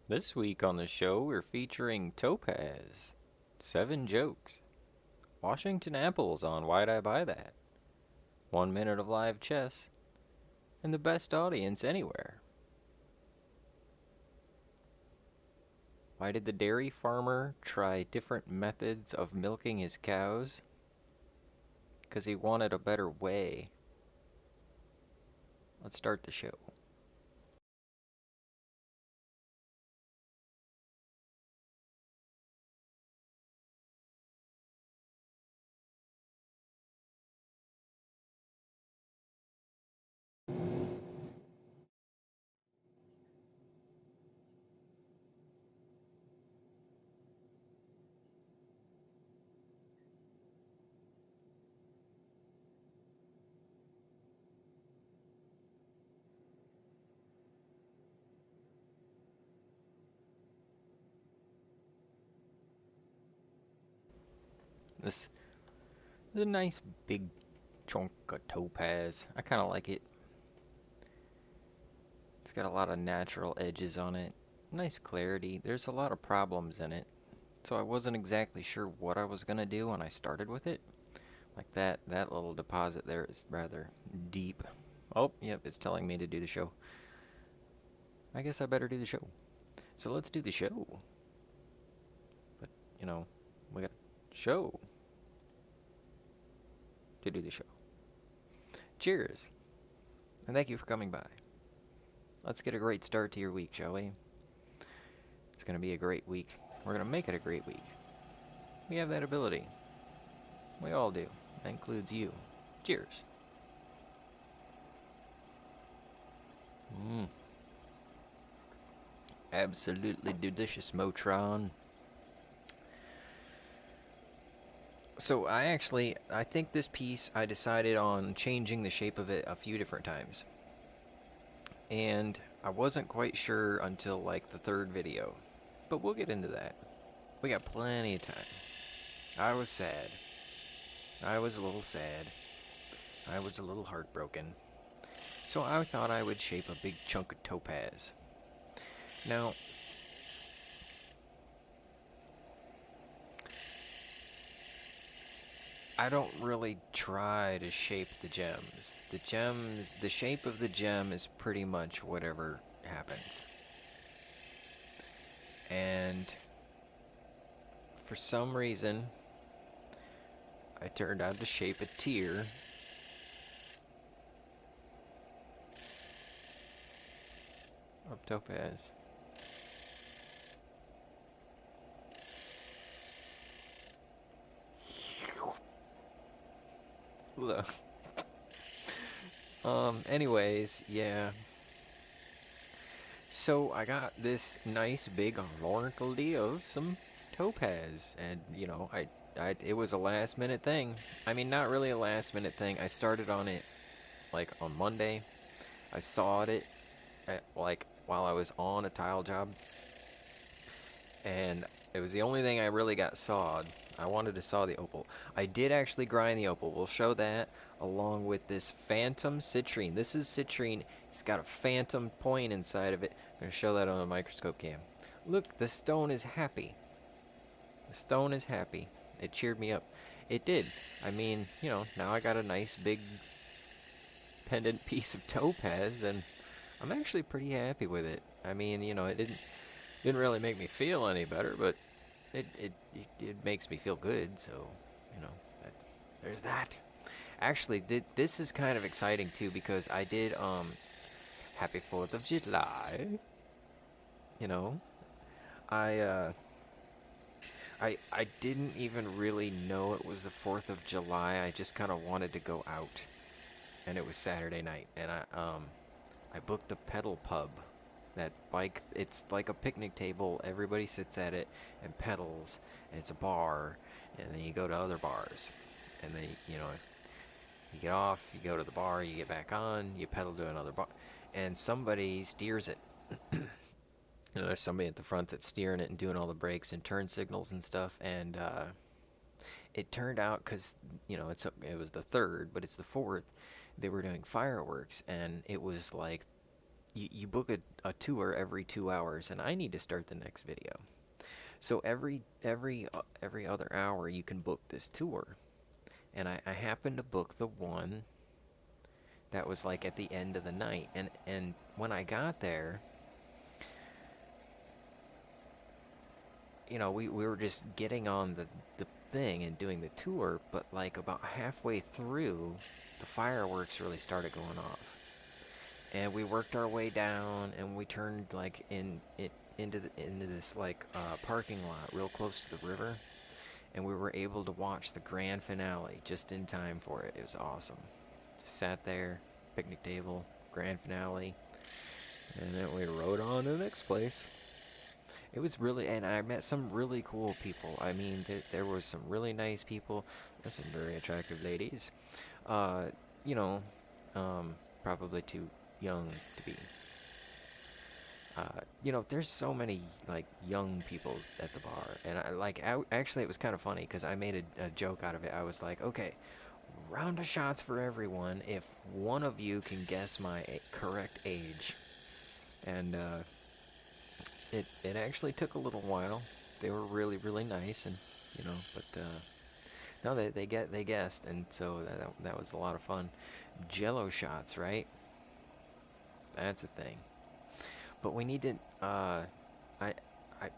This week on the show, we're featuring Topaz, 7 jokes, Washington apples on Why'd I Buy That, 1 minute of live chess, and the best audience anywhere. Why did the dairy farmer try different methods of milking his cows? Because he wanted a better way. Let's start the show. This is a nice big chunk of topaz. I kind of like it. It's got a lot of natural edges on it. Nice clarity. There's a lot of problems in it. So I wasn't exactly sure what I was going to do when I started with it. Like that little deposit there is rather deep. Oh, yep, it's telling me to do the show. I guess I better do the show. So let's do the show. But, we got a show to do the show. Cheers, and thank you for coming by. Let's get a great start to your week, shall we? It's going to be a great week. We're going to make it a great week. We have that ability. We all do. That includes you. Cheers. Mmm. Absolutely delicious, Motron. So I think this piece, I decided on changing the shape of it a few different times. And I wasn't quite sure until like the third video. But we'll get into that. We got plenty of time. I was sad. I was a little sad. I was a little heartbroken. So I thought I would shape a big chunk of topaz. Now, I don't really try to shape the gems. The shape of the gem is pretty much whatever happens. And for some reason, I turned out to shape a tear. Of topaz. Anyways, yeah. So I got this nice big article of some topaz, and it was a last minute thing. I mean, not really a last minute thing. I started on it like on Monday. I sawed it like while I was on a tile job, and it was the only thing I really got sawed. I wanted to saw the opal. I did actually grind the opal. We'll show that along with this phantom citrine. This is citrine. It's got a phantom point inside of it. I'm going to show that on a microscope cam. Look, the stone is happy. The stone is happy. It cheered me up. It did. I mean, now I got a nice big pendant piece of topaz, and I'm actually pretty happy with it. I mean, it didn't really make me feel any better, but it makes me feel good. So, that, there's that. Actually, this is kind of exciting too because I did Happy 4th of July. You know, I I didn't even really know it was the 4th of July. I just kind of wanted to go out, and it was Saturday night, and I booked the pedal pub. That bike, it's like a picnic table. Everybody sits at it and pedals, and it's a bar, and then you go to other bars, and then you get off, you go to the bar, you get back on, you pedal to another bar, and somebody steers it. There's somebody at the front that's steering it and doing all the brakes and turn signals and stuff, and it turned out because it was the third, but it's the fourth. They were doing fireworks, and it was like you book a tour every 2 hours, and I need to start the next video. So every other hour you can book this tour, and I happened to book the one that was like at the end of the night, and when I got there, we were just getting on the thing and doing the tour, but like about halfway through, the fireworks really started going off. And we worked our way down, and we turned like into this like parking lot real close to the river, and we were able to watch the grand finale just in time for it. It was awesome. Just sat there, picnic table, grand finale, and then we rode on to the next place. It was really, and I met some really cool people. I mean, there was some really nice people. There's some very attractive ladies. Uh, you know, probably too young to be. There's so many like young people at the bar, and actually it was kind of funny because I made a joke out of it. I was like, okay, round of shots for everyone if one of you can guess my correct age, and it actually took a little while. They were really really nice, and but no, they guessed, and so that was a lot of fun. Jello shots, right? That's a thing. But we need to. I, I,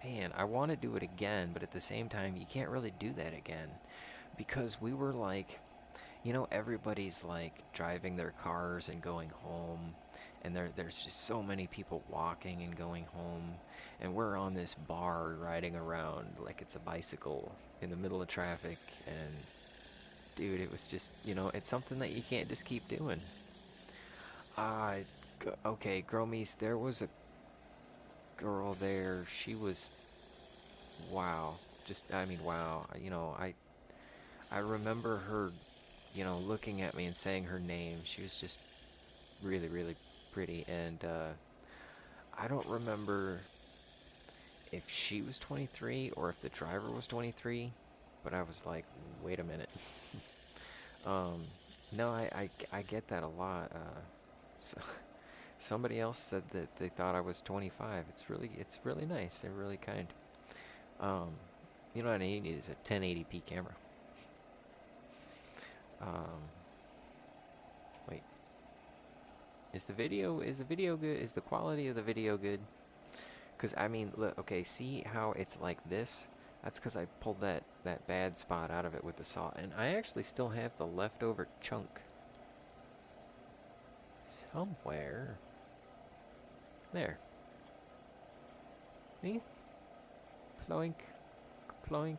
man, I want to do it again, but at the same time, you can't really do that again because we were like, everybody's like driving their cars and going home, and there's just so many people walking and going home, and we're on this bar riding around like it's a bicycle in the middle of traffic, and dude, it was just, it's something that you can't just keep doing. Uh, okay, Gromies, there was a girl there. She was, wow. Just, I mean, wow. I remember her, looking at me and saying her name. She was just really, really pretty. And I don't remember if she was 23 or if the driver was 23, but I was like, wait a minute. um, no, I get that a lot. So somebody else said that they thought I was 25. It's really nice. They're really kind. Um, what I need is a 1080p camera. Um, wait. Is the video good? Is the quality of the video good? Cause I mean, look. Okay, see how it's like this? That's because I pulled that bad spot out of it with the saw, and I actually still have the leftover chunk somewhere. There. See? Ploink, ploink,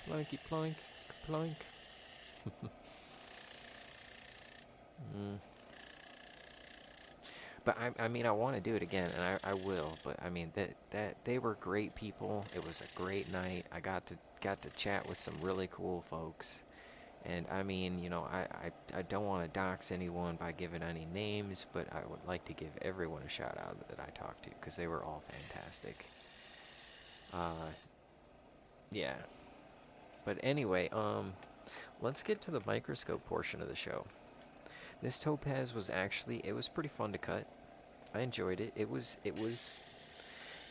ploinky ploink, ploink. mm. But I mean, I want to do it again, and I will. But I mean, that they were great people. It was a great night. I got to chat with some really cool folks. And I mean, I don't want to dox anyone by giving any names, but I would like to give everyone a shout out that I talked to because they were all fantastic. Yeah. But anyway, let's get to the microscope portion of the show. This topaz was actually, it was pretty fun to cut. I enjoyed it. It was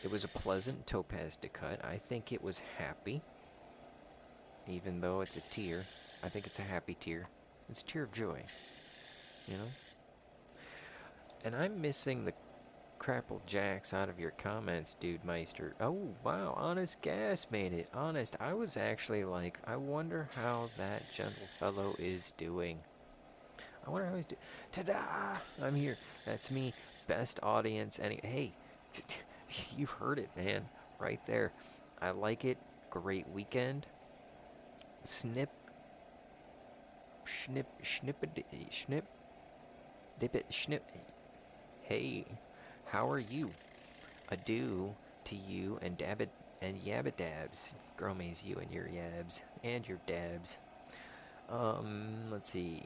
a pleasant topaz to cut. I think it was happy, even though it's a tear. I think it's a happy tear. It's a tear of joy, you know? And I'm missing the Crapple Jacks out of your comments, Dude Meister. Oh, wow, Honest Gas made it. Honest, I was actually like, I wonder how that gentle fellow is doing. I wonder how he's doing. Ta-da! I'm here. That's me. Best audience. Hey, you heard it, man. Right there. I like it. Great weekend. Snip. Snip. Snip. Dip it. Snip. Hey, how are you? Adieu to you and Dabbit and Yabbadabs. Gromies, you and your yabs. And your dabs. Let's see.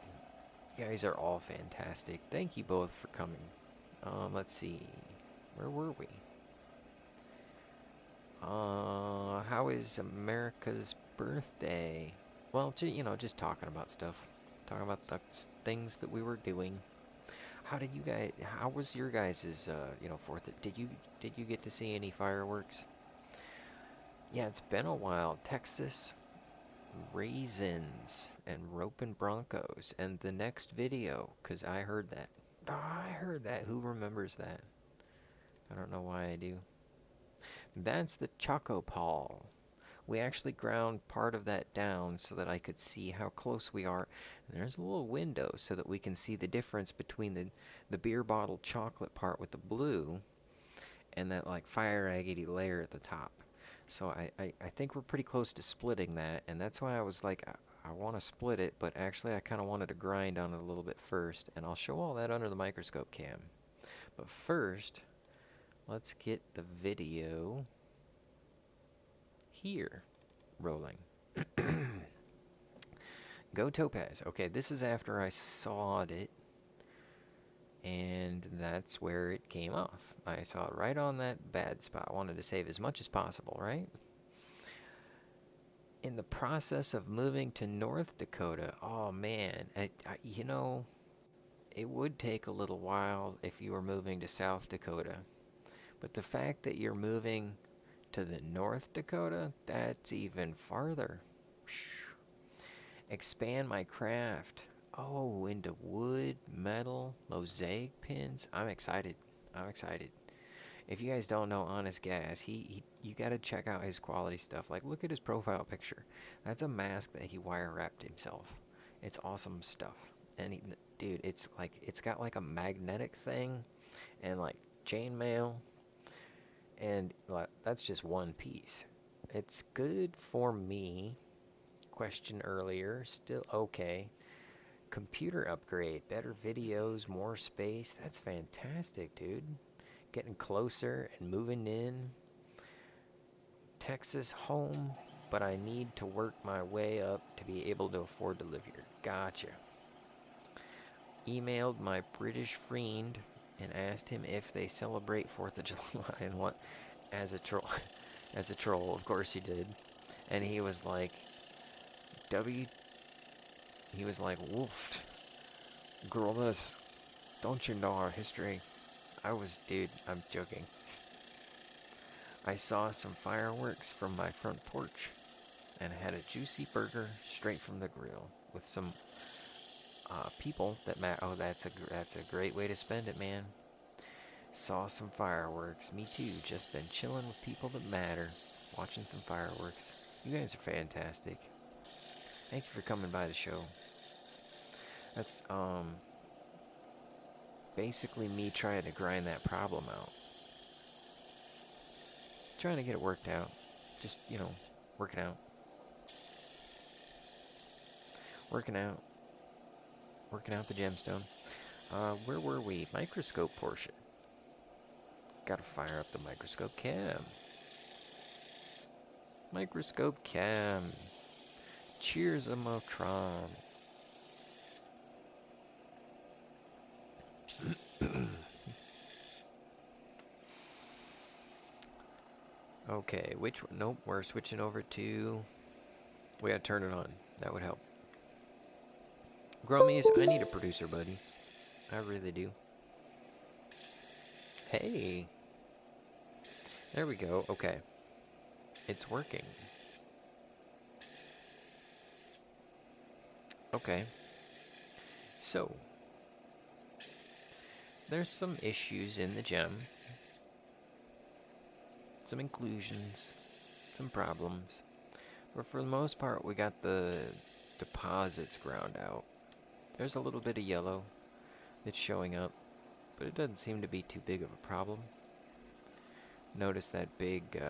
You guys are all fantastic. Thank you both for coming. Let's see. Where were we? How is America's birthday? Well, just talking about stuff. Talking about the things that we were doing. How did you guys? How was your guys', Fourth? Did you get to see any fireworks? Yeah, it's been a while. Texas raisins and roping Broncos, and the next video, cause I heard that. Oh, I heard that. Who remembers that? I don't know why I do. That's the Choco Paul. We actually ground part of that down so that I could see how close we are. And there's a little window so that we can see the difference between the beer bottle chocolate part with the blue and that like fire agate layer at the top. So I think we're pretty close to splitting that, and that's why I was like, I want to split it, but actually I kind of wanted to grind on it a little bit first, and I'll show all that under the microscope cam. But first, let's get the video here rolling. Go Topaz. Okay, this is after I sawed it, and that's where it came off. I saw it right on that bad spot. I wanted to save as much as possible, right? In the process of moving to North Dakota, oh man, it would take a little while if you were moving to South Dakota. But the fact that you're moving to the North Dakota, that's even farther. Expand my craft. Oh, into wood, metal, mosaic pins. I'm excited. I'm excited. If you guys don't know Honest Gas, you gotta check out his quality stuff. Like, look at his profile picture. That's a mask that he wire wrapped himself. It's awesome stuff. And dude, it's got like a magnetic thing, and like chainmail, and that's just one piece. It's good for me. Question earlier, still okay. Computer upgrade, better videos, more space. That's fantastic, dude. Getting closer and moving in. Texas home, but I need to work my way up to be able to afford to live here. Gotcha. Emailed my British friend and asked him if they celebrate 4th of July and what, as a troll. As a troll, of course he did. And he was like, he was like, woofed. Girl, don't you know our history? Dude, I'm joking. I saw some fireworks from my front porch and had a juicy burger straight from the grill with some people that matter. Oh, that's a great way to spend it, man. Saw some fireworks. Me too. Just been chilling with people that matter, watching some fireworks. You guys are fantastic. Thank you for coming by the show. That's basically me trying to grind that problem out. Trying to get it worked out. Just, working out. Working out the gemstone. Where were we? Microscope portion. Gotta fire up the microscope cam. Microscope cam. Cheers, Emotron. Okay, which one? Nope, we're switching over to... We gotta turn it on. That would help. Grummies, I need a producer, buddy. I really do. Hey. There we go. Okay. It's working. Okay. So. There's some issues in the gem. Some inclusions. Some problems. But for the most part, we got the deposits ground out. There's a little bit of yellow that's showing up, but it doesn't seem to be too big of a problem. Notice that big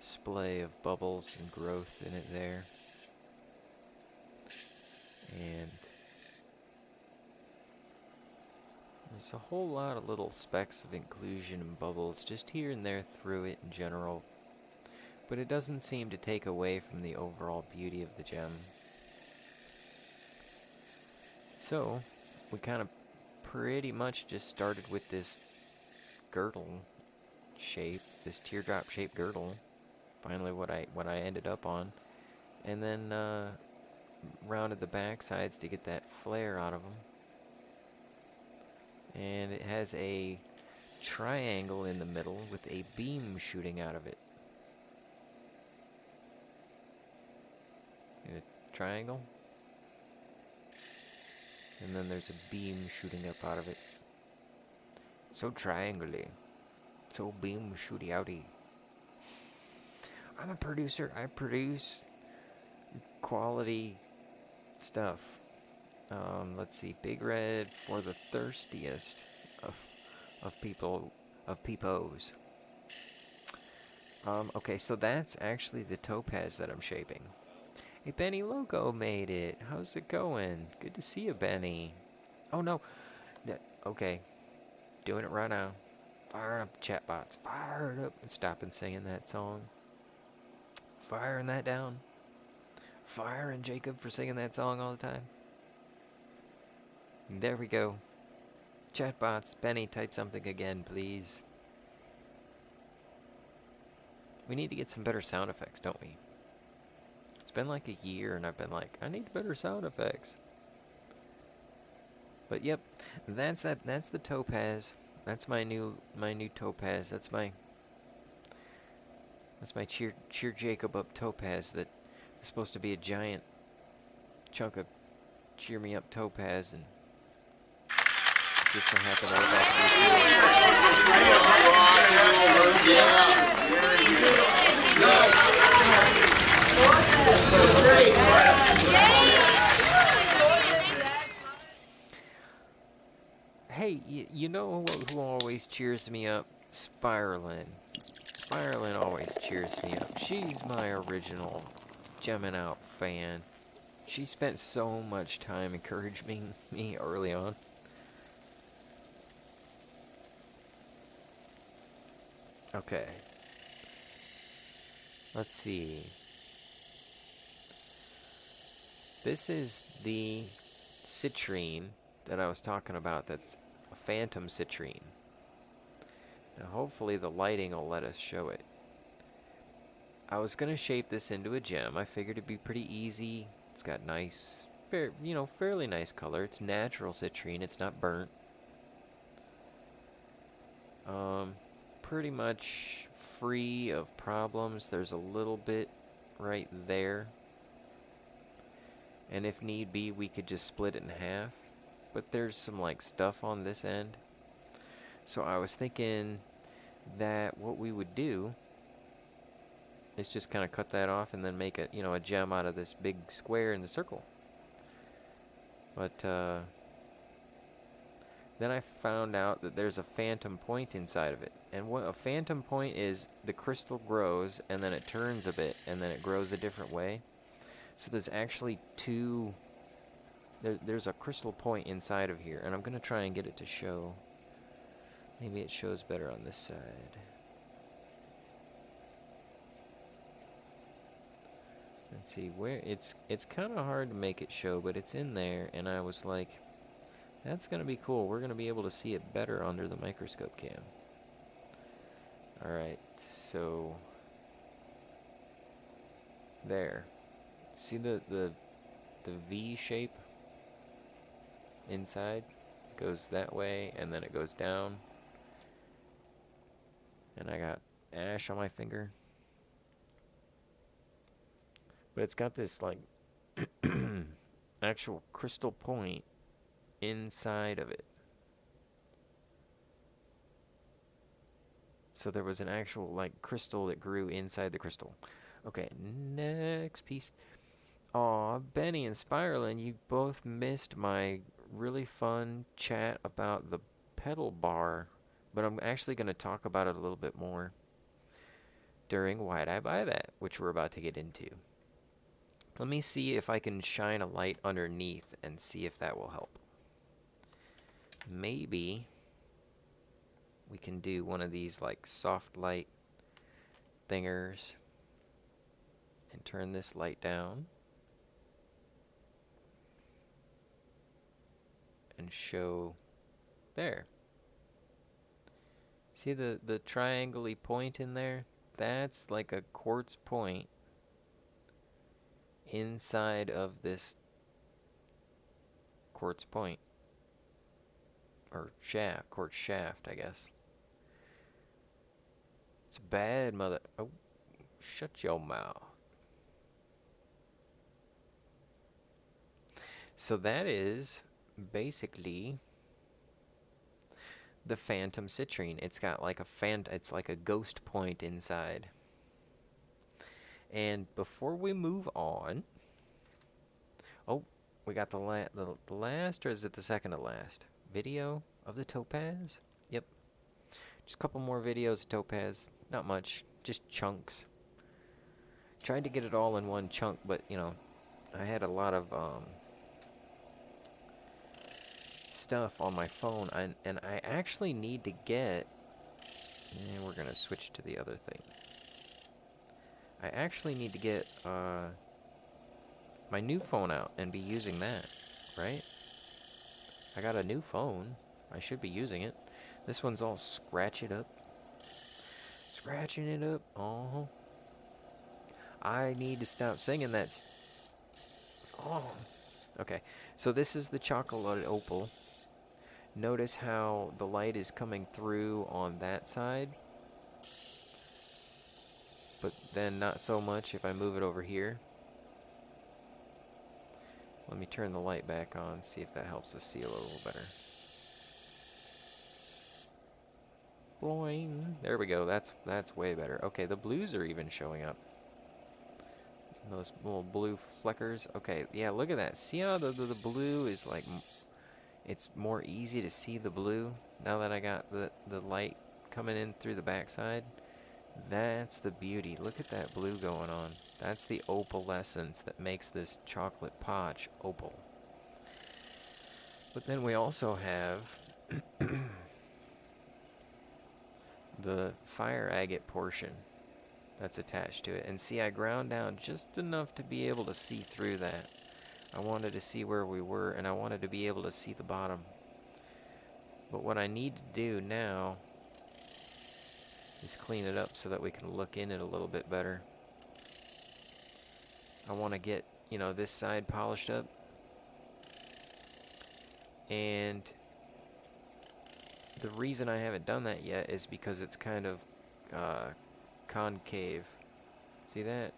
splay of bubbles and growth in it there. And there's a whole lot of little specks of inclusion and bubbles just here and there through it in general. But it doesn't seem to take away from the overall beauty of the gem. So, we kind of pretty much just started with this girdle shape, this teardrop shaped girdle. Finally what I ended up on. And then rounded the back sides to get that flare out of them. And it has a triangle in the middle with a beam shooting out of it. A triangle. And then there's a beam shooting up out of it. So triangle-y. So beam shooty outy. I'm a producer. I produce quality stuff. Let's see. Big Red for the thirstiest of people, of peepos. Okay, so that's actually the topaz that I'm shaping. Hey, Benny Logo made it. How's it going? Good to see you, Benny. Oh, no. Okay. Doing it right now. Firing up the chatbots. Fire it up and stopping singing that song. Firing that down. Firing Jacob for singing that song all the time. There we go. Chatbots, Benny, type something again, please. We need to get some better sound effects, don't we? It's been like a year and I've been like, I need better sound effects. But yep, that's the topaz. That's my new topaz. That's my cheer Jacob up topaz that is supposed to be a giant chunk of cheer me up topaz, and just so happened I Hey, you know who always cheers me up? Spiralin. Spiralin always cheers me up. She's my original Gemmin Out fan. She spent so much time encouraging me early on. Okay. Let's see. This is the citrine that I was talking about. That's a phantom citrine. Now hopefully the lighting will let us show it. I was going to shape this into a gem. I figured it'd be pretty easy. It's got nice, fairly nice color. It's natural citrine. It's not burnt. Pretty much free of problems. There's a little bit right there. And if need be, we could just split it in half. But there's some like stuff on this end. So I was thinking that what we would do is just kind of cut that off and then make a gem out of this big square in the circle. But then I found out that there's a phantom point inside of it. And what a phantom point is, the crystal grows and then it turns a bit and then it grows a different way. So there's actually two. There's a crystal point inside of here, and I'm going to try and get it to show. Maybe it shows better on this side. Let's see where it's kind of hard to make it show, but it's in there, and I was like, that's going to be cool. We're going to be able to see it better under the microscope cam. Alright, so there. See the V shape inside? It goes that way, and then it goes down. And I got ash on my finger. But it's got this, like, actual crystal point inside of it. So there was an actual, like, crystal that grew inside the crystal. Okay, next piece. Aw, Benny and Spiralin, you both missed my really fun chat about the pedal bar. But I'm actually going to talk about it a little bit more during Why'd I Buy That, which we're about to get into. Let me see if I can shine a light underneath and see if that will help. Maybe we can do one of these like soft light thingers and turn this light down and show there. See the triangle-y point in there? That's like a quartz point inside of this quartz point. or shaft, quartz shaft, I guess. It's bad, mother. Oh, shut your mouth. So that is basically the phantom citrine. It's got like it's like a ghost point inside. And before we move on, oh, we got the last, or is it the second to last video of the topaz? Yep, just a couple more videos of topaz. Not much, just chunks. Tried to get it all in one chunk, but you know, I had a lot of stuff on my phone, and I actually need to get. And we're gonna switch to the other thing. I actually need to get my new phone out and be using that, right? I got a new phone. I should be using it. This one's all scratched up. Scratching it up. Oh. I need to stop singing that. Oh. Okay. So this is the chocolate opal. Notice how the light is coming through on that side. But then not so much if I move it over here. Let me turn the light back on, see if that helps us see a little better. Boing. There we go. That's way better. Okay, the blues are even showing up. Those little blue fleckers. Okay, yeah, look at that. See how the blue is like, it's more easy to see the blue now that I got the light coming in through the backside. That's the beauty. Look at that blue going on. That's the opalescence that makes this chocolate potch opal. But then we also have the fire agate portion that's attached to it. And see, I ground down just enough to be able to see through that. I wanted to see where we were, and I wanted to be able to see the bottom. But what I need to do now is clean it up so that we can look in it a little bit better. I want to get, you know, this side polished up. And the reason I haven't done that yet is because it's kind of concave. See that?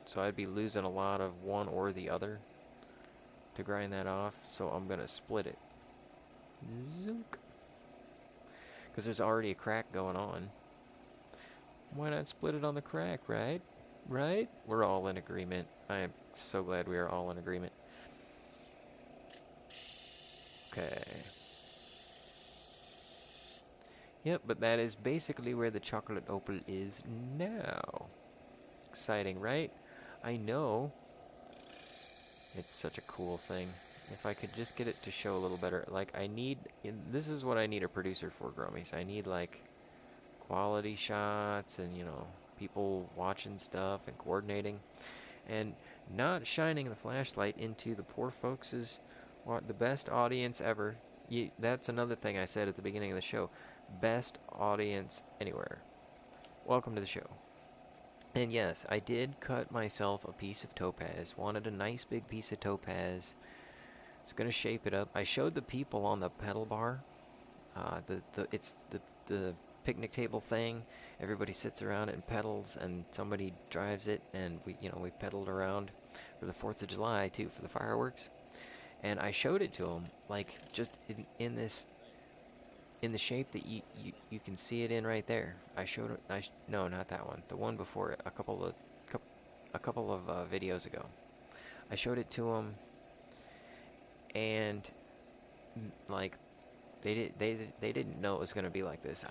So I'd be losing a lot of one or the other to grind that off. So I'm going to split it. Zook. Because there's already a crack going on. Why not split it on the crack, right? Right? We're all in agreement. I am so glad we are all in agreement. Okay. Yep, but that is basically where the chocolate opal is now. Exciting, right? I know. It's such a cool thing. If I could just get it to show a little better. Like, this is what I need a producer for, Grummies. I need, like, quality shots and, you know, people watching stuff and coordinating. And not shining the flashlight into the poor folks is the best audience ever. That's another thing I said at the beginning of the show. Best audience anywhere. Welcome to the show. And yes, I did cut myself a piece of topaz. Wanted a nice big piece of topaz. It's gonna shape it up. I showed the people on the pedal bar. It's the picnic table thing. Everybody sits around it and pedals, and somebody drives it, and we pedaled around for the 4th of July too, for the fireworks. And I showed it to them, like, just in the shape that you can see it in right there. I showed it. No, not that one. The one before it. A couple of videos ago. I showed it to them, and like they didn't know it was gonna be like this.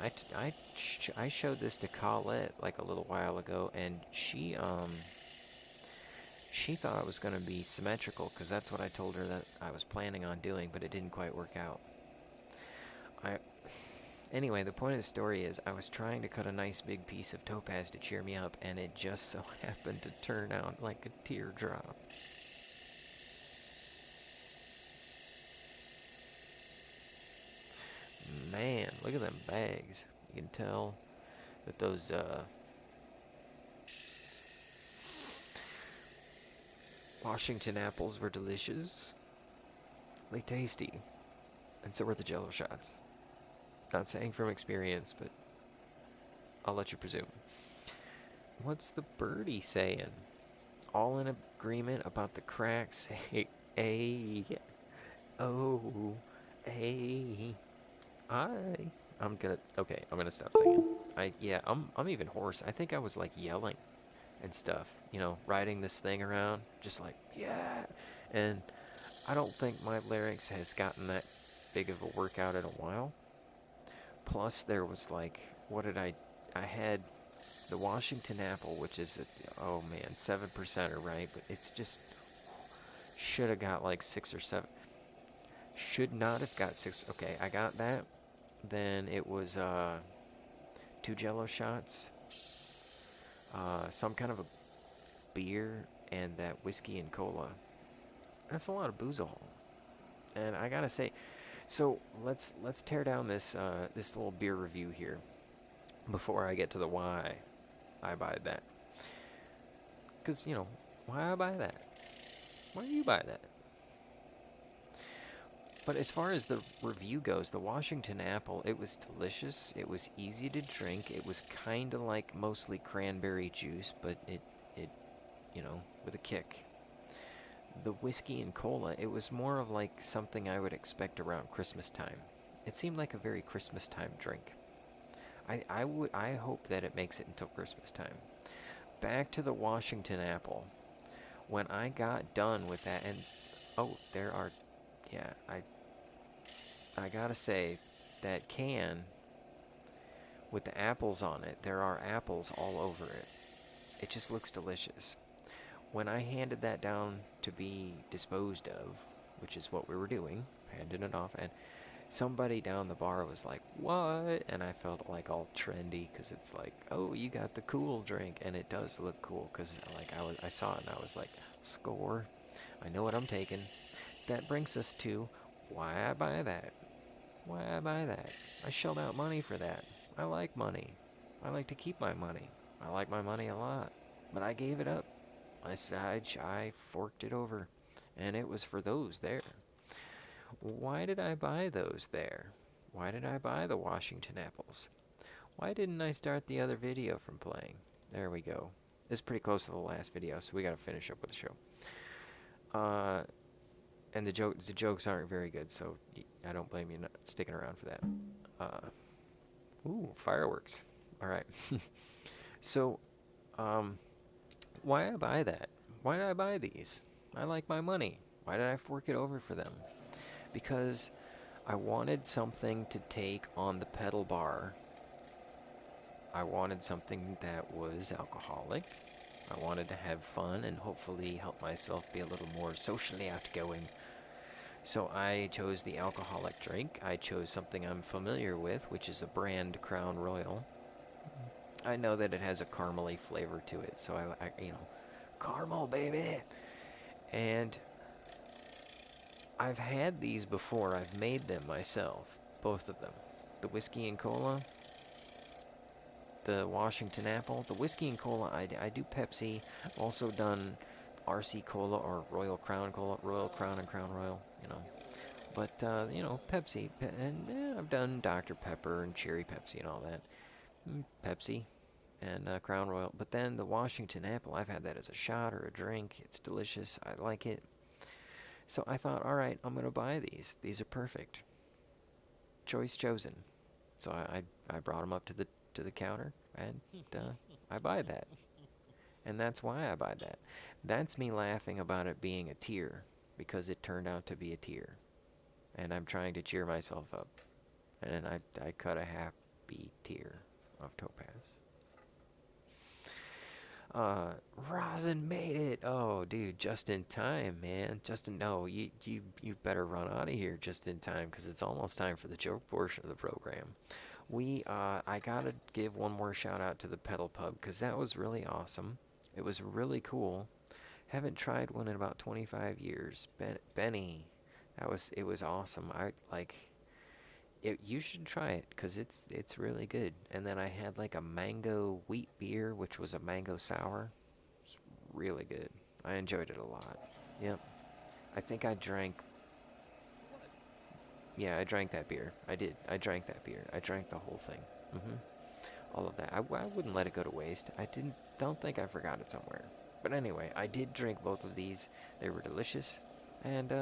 I showed this to Colette like a little while ago, and she thought it was gonna be symmetrical because that's what I told her that I was planning on doing, but it didn't quite work out. Anyway, the point of the story is I was trying to cut a nice big piece of topaz to cheer me up, and it just so happened to turn out like a teardrop. Man, look at them bags. You can tell that those Washington apples were delicious. Tasty. And so were the Jello shots. Not saying from experience, but I'll let you presume. What's the birdie saying? All in agreement about the cracks. Hey, A, O, A, I. I'm gonna stop singing. I'm even hoarse. I think I was like yelling and stuff, riding this thing around, just like, yeah. And I don't think my larynx has gotten that big of a workout in a while. Plus, there was like, I had the Washington apple, which is, oh man, 7%er, right? But it's just, should have got like 6 or 7. Should not have got 6. Okay, I got that. Then it was 2 Jello shots, some kind of a beer, and that whiskey and cola. That's a lot of boozahol. And I gotta say, so let's tear down this little beer review here before I get to the why I buy that. Because why I buy that? Why do you buy that? But as far as the review goes, the Washington apple, it was delicious. It was easy to drink. It was kind of like mostly cranberry juice, but it with a kick. The whiskey and cola, it was more of like something I would expect around Christmas time. It seemed like a very Christmas time drink. I hope that it makes it until Christmas time. Back to the Washington apple. When I got done with that, and oh, there are, yeah, I gotta say, that can with the apples on it, there are apples all over it. It just looks delicious. When I handed that down to be disposed of, which is what we were doing, handing it off, and somebody down the bar was like, "What?" And I felt like all trendy because it's like, "Oh, you got the cool drink," and it does look cool because like I saw it and I was like, "Score! I know what I'm taking." That brings us to why I buy that. Why I buy that? I shelled out money for that. I like money. I like to keep my money. I like my money a lot, but I gave it up. I forked it over, and it was for those there. Why did I buy those there? Why did I buy the Washington apples? Why didn't I start the other video from playing? There we go. This is pretty close to the last video, so we gotta finish up with the show. And the jokes aren't very good, so I don't blame you not sticking around for that. Ooh, fireworks. All right. So, why I buy that? Why did I buy these? I like my money. Why did I fork it over for them? Because I wanted something to take on the pedal bar. I wanted something that was alcoholic. I wanted to have fun and hopefully help myself be a little more socially outgoing. So I chose the alcoholic drink. I chose something I'm familiar with, which is a brand Crown Royal. I know that it has a caramely flavor to it, so I caramel, baby. And I've had these before. I've made them myself, both of them. The whiskey and cola, the Washington apple. The whiskey and cola, I do Pepsi. I've also done RC Cola or Royal Crown Cola, Royal Crown and Crown Royal, But, Pepsi. And I've done Dr. Pepper and Cherry Pepsi and all that. Pepsi and Crown Royal. But then the Washington apple, I've had that as a shot or a drink. It's delicious. I like it. So I thought, all right, I'm going to buy these. These are perfect. Choice chosen. So I brought them up to the counter, and I buy that. And that's why I buy that. That's me laughing about it being a tear, because it turned out to be a tear. And I'm trying to cheer myself up. And then I cut a happy tear of Topaz. Rosin made it. Oh, dude, just in time, man. No, you better run out of here just in time, because it's almost time for the joke portion of the program. I gotta give one more shout out to the Pedal Pub, because that was really awesome. It was really cool. Haven't tried one in about 25 years. Benny, it was awesome. You should try it, because it's really good. And then I had like a mango wheat beer, which was a mango sour. It's really good. I enjoyed it a lot. Yep. I think I drank Yeah, I drank that beer. I did. I drank that beer. I drank the whole thing. All of that. I wouldn't let it go to waste. Don't think I forgot it somewhere. But anyway, I did drink both of these. They were delicious, and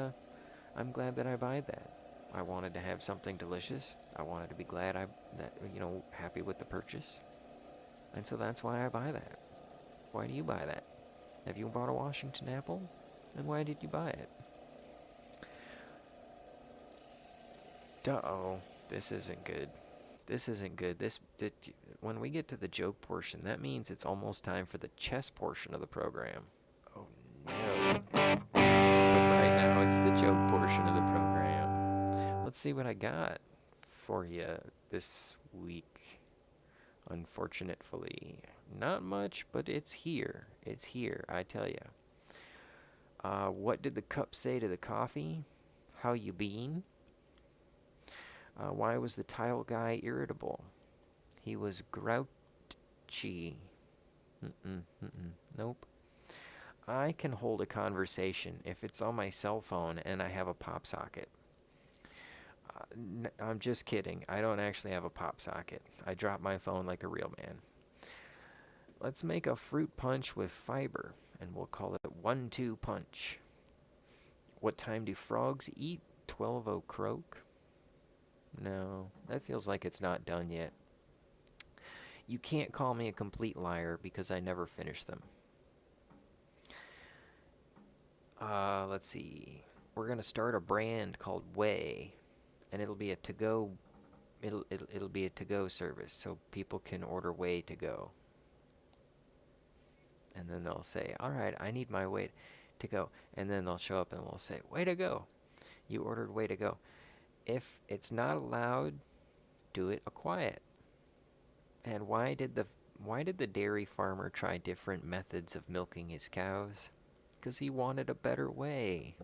I'm glad that I buy that. I wanted to have something delicious. I wanted to be glad happy with the purchase, and so that's why I buy that. Why do you buy that? Have you bought a Washington apple? And why did you buy it? Uh-oh, this isn't good. This isn't good. When we get to the joke portion, that means it's almost time for the chess portion of the program. Oh no. But right now it's the joke portion of the program. Let's see what I got for you this week. Unfortunately, not much, but it's here. It's here, I tell you. What did the cup say to the coffee? How you been? Why was the tile guy irritable? He was grouchy. Nope. I can hold a conversation if it's on my cell phone and I have a pop socket. I'm just kidding. I don't actually have a pop socket. I drop my phone like a real man. Let's make a fruit punch with fiber, and we'll call it 1-2 punch. What time do frogs eat? 12 croak? No, that feels like it's not done yet. You can't call me a complete liar because I never finish them. Let's see. We're gonna start a brand called Way, and it'll be a to-go. It'll be a to-go service, so people can order Way to go. And then they'll say, "All right, I need my Way to go," and then they'll show up and we'll say, "Way to go! You ordered Way to go." If it's not allowed, do it a quiet. And why did the dairy farmer try different methods of milking his cows? Because he wanted a better way.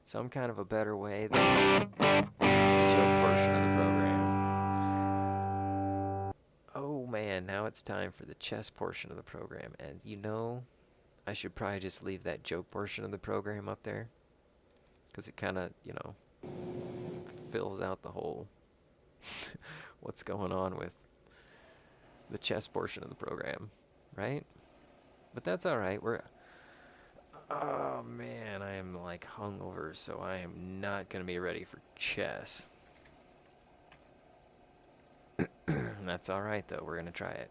Some kind of a better way than the joke portion of the program. Oh man, now it's time for the chess portion of the program. And I should probably just leave that joke portion of the program up there. Because it kind of, fills out the whole what's going on with the chess portion of the program, right? But that's all right. Oh man, I am like hungover, so I am not gonna be ready for chess. That's all right though. We're gonna try it.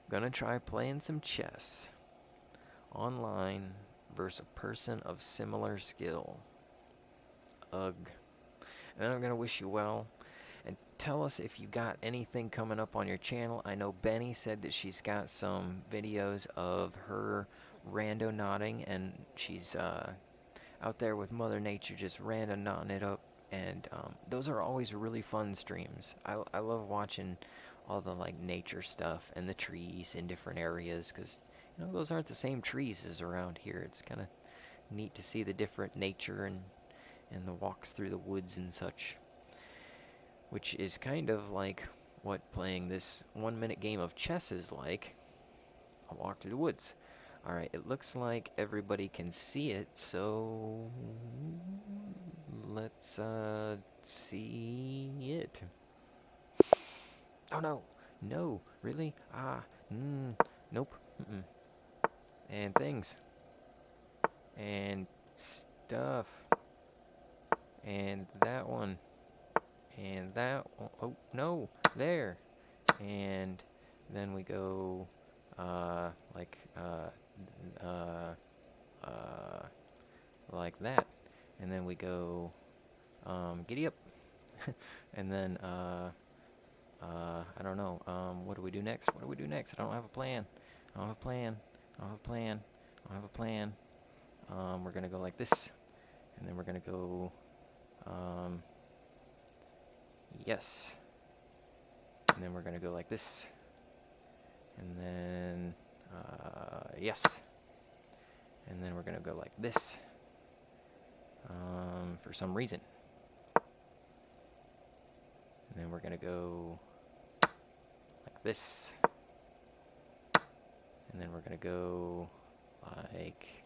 Gonna try playing some chess online versus a person of similar skill. Ugh. And I'm gonna wish you well. And tell us if you got anything coming up on your channel. I know Benny said that she's got some videos of her randonauting, and she's out there with Mother Nature just randonauting it up. And those are always really fun streams. I love watching all the like nature stuff and the trees in different areas, because those aren't the same trees as around here. It's kind of neat to see the different nature and the walks through the woods and such, which is kind of like what playing this 1-minute game of chess is like. A walk through the woods. Alright, it looks like everybody can see it, so let's see it. Oh no! No! Really? Nope. And things. And stuff. And that one. And that one. Oh, no! There! And then we go, like that. And then we go, giddy up. And then, I don't know, what do we do next? What do we do next? I don't have a plan. I don't have a plan. I don't have a plan. I don't have a plan. We're gonna go like this. And then we're gonna go, yes. And then we're gonna go like this. And then, yes. And then we're gonna go like this. For some reason. And then we're gonna go like this. And then we're gonna go like,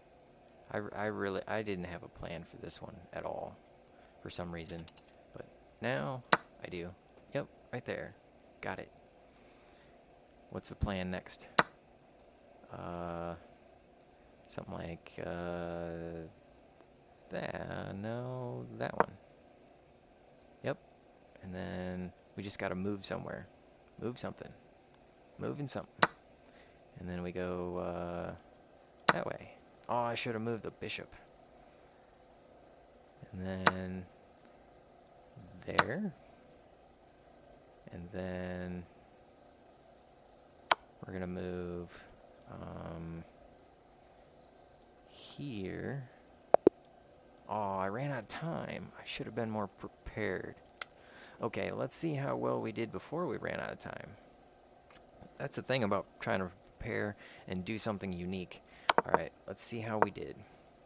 I didn't have a plan for this one at all. for some reason. But now I do. Yep, right there. Got it. What's the plan next? Something like that. No, that one. Yep. And then we just got to move somewhere. Move something. Moving something. And then we go that way. Oh, I should have moved the bishop. And then there. And then we're going to move here. Oh, I ran out of time. I should have been more prepared. Okay, let's see how well we did before we ran out of time. That's the thing about trying to prepare and do something unique. Alright, let's see how we did.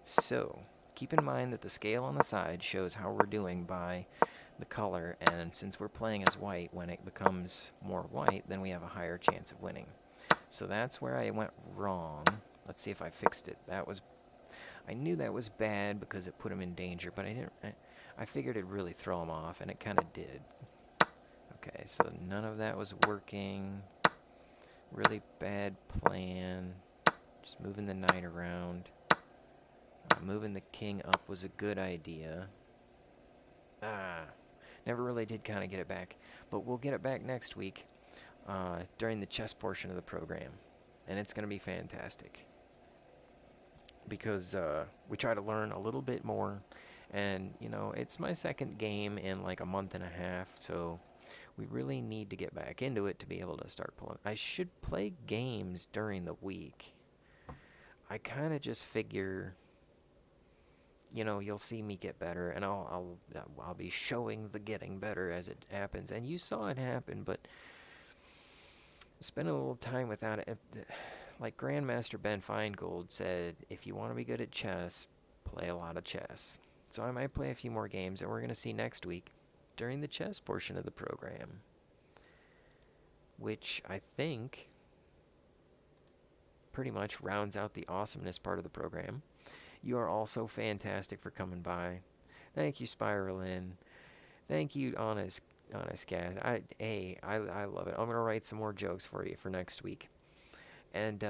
So, keep in mind that the scale on the side shows how we're doing by the color, and since we're playing as white, when it becomes more white, then we have a higher chance of winning. So that's where I went wrong. Let's see if I fixed it. I knew that was bad because it put him in danger, but I figured it'd really throw him off, and it kind of did. Okay, so none of that was working. Really bad plan. Just moving the knight around. Moving the king up was a good idea. Never really did kind of get it back. But we'll get it back next week during the chess portion of the program. And it's going to be fantastic. Because we try to learn a little bit more. And, you know, it's my second game in like a month and a half. So we really need to get back into it to be able to start pulling. I should play games during the week. I kind of just figure, you know, you'll see me get better, and I'll be showing the getting better as it happens. And you saw it happen, but spend a little time without it. Like Grandmaster Ben Feingold said, if you want to be good at chess, play a lot of chess. So I might play a few more games that we're going to see next week during the chess portion of the program, which I think pretty much rounds out the awesomeness part of the program. You are also fantastic for coming by. Thank you, Spiralin. Thank you, Honest Cat. I love it. I'm gonna write some more jokes for you for next week. And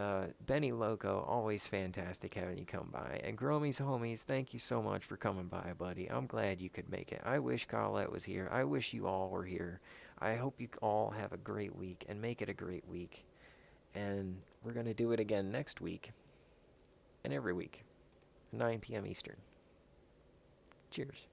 Benny Loco, always fantastic having you come by. And Gromy's homies, thank you so much for coming by, buddy. I'm glad you could make it. I wish Colette was here. I wish you all were here. I hope you all have a great week and make it a great week. And we're going to do it again next week and every week, 9 p.m. Eastern. Cheers.